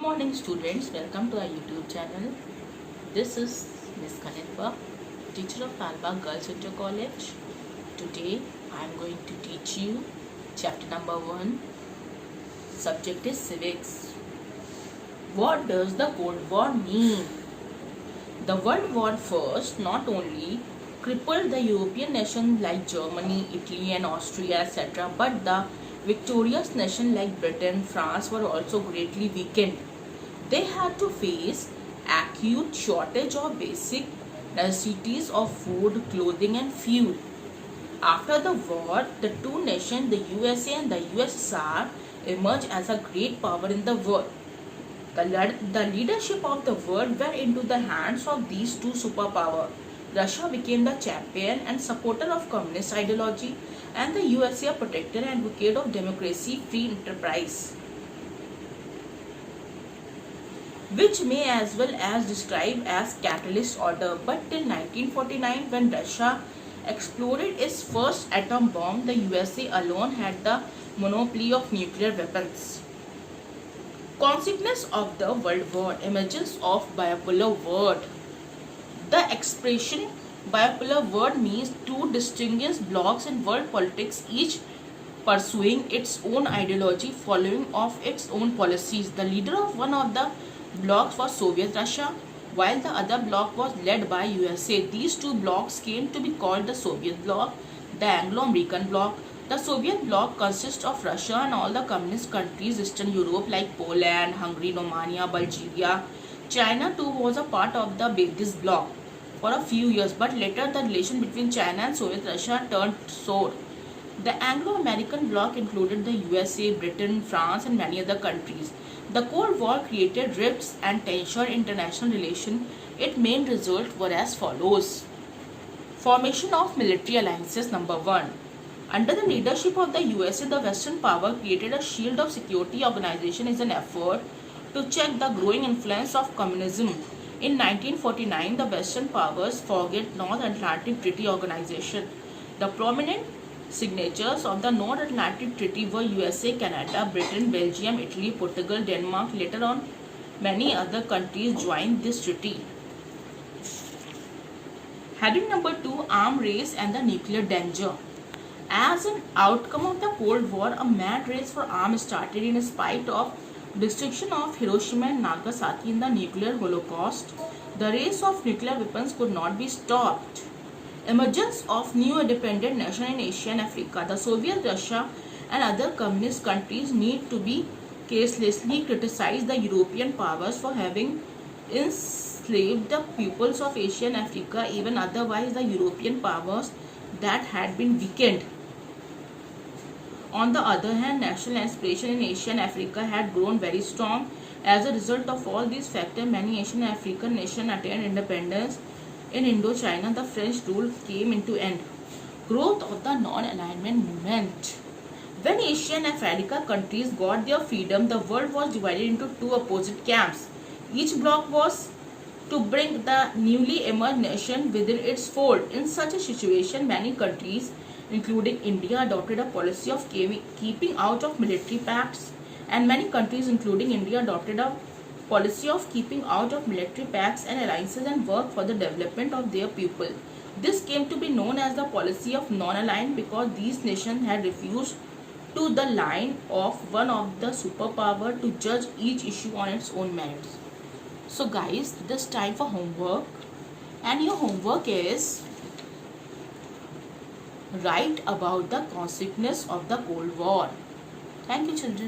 morning students, welcome to our YouTube channel. This is Miss Kanitwa, teacher of Alba Girls Inter College. Today I am going to teach you chapter number 1. Subject is civics. What does the Cold War mean? The World War I not only crippled the European nations like Germany, Italy and Austria etc. but the victorious nations like Britain, France were also greatly weakened. They had to face acute shortage of basic necessities of food, clothing and fuel. After the war, the two nations, the USA and the USSR, emerged as a great power in the world. The leadership of the world were into the hands of these two superpowers. Russia became the champion and supporter of communist ideology, and the USA a protector and advocate of democracy, free enterprise, which may as well as describe as catalyst order. But till 1949, when Russia exploded its first atom bomb, the USA alone had the monopoly of nuclear weapons. Consequence of the World War: emergence of bipolar world. The expression bipolar world means two distinguished blocs in world politics, each pursuing its own ideology, following of its own policies. The leader of one of the blocs was Soviet Russia, while the other bloc was led by USA. These two blocs came to be called the Soviet bloc, the Anglo-American bloc. The Soviet bloc consists of Russia and all the communist countries Eastern Europe like Poland, Hungary, Romania, Bulgaria. China too was a part of this bloc for a few years, but later the relation between China and Soviet Russia turned sour. The Anglo-American bloc included the USA, Britain, France and many other countries. The Cold War created rifts and tension in international relations. Its main results were as follows. Formation of military alliances. Number 1. Under the leadership of the USA, the Western power created a shield of security organization as an effort to check the growing influence of communism. In 1949, the Western powers formed North Atlantic Treaty Organization. The prominent signatures of the North Atlantic Treaty were USA, Canada, Britain, Belgium, Italy, Portugal, Denmark. Later on, many other countries joined this treaty. Heading number 2, arms race and the nuclear danger. As an outcome of the Cold War, a mad race for arms started in spite of destruction of Hiroshima and Nagasaki in the nuclear holocaust. The race of nuclear weapons could not be stopped. Emergence of new independent nations in Asia and Africa. The Soviet Russia and other communist countries need to be caselessly criticize the European powers for having enslaved the peoples of Asia and Africa. Even otherwise, the European powers that had been weakened. On the other hand, national aspiration in Asia and Africa had grown very strong. As a result of all these factors, many Asian and African nations attained independence. In Indochina, the French rule came into end. Growth of the non-alignment movement. When Asian and African countries got their freedom, the world was divided into two opposite camps. Each bloc was to bring the newly emerged nation within its fold. In such a situation, many countries, including India, adopted a policy of keeping out of military pacts, and many countries, including India, adopted a policy of keeping out of military pacts and alliances and work for the development of their people. This came to be known as the policy of non-aligned because these nations had refused to the line of one of the superpower to judge each issue on its own merits. So guys, this time for homework, and your homework is write about the consequence of the Cold War. Thank you children.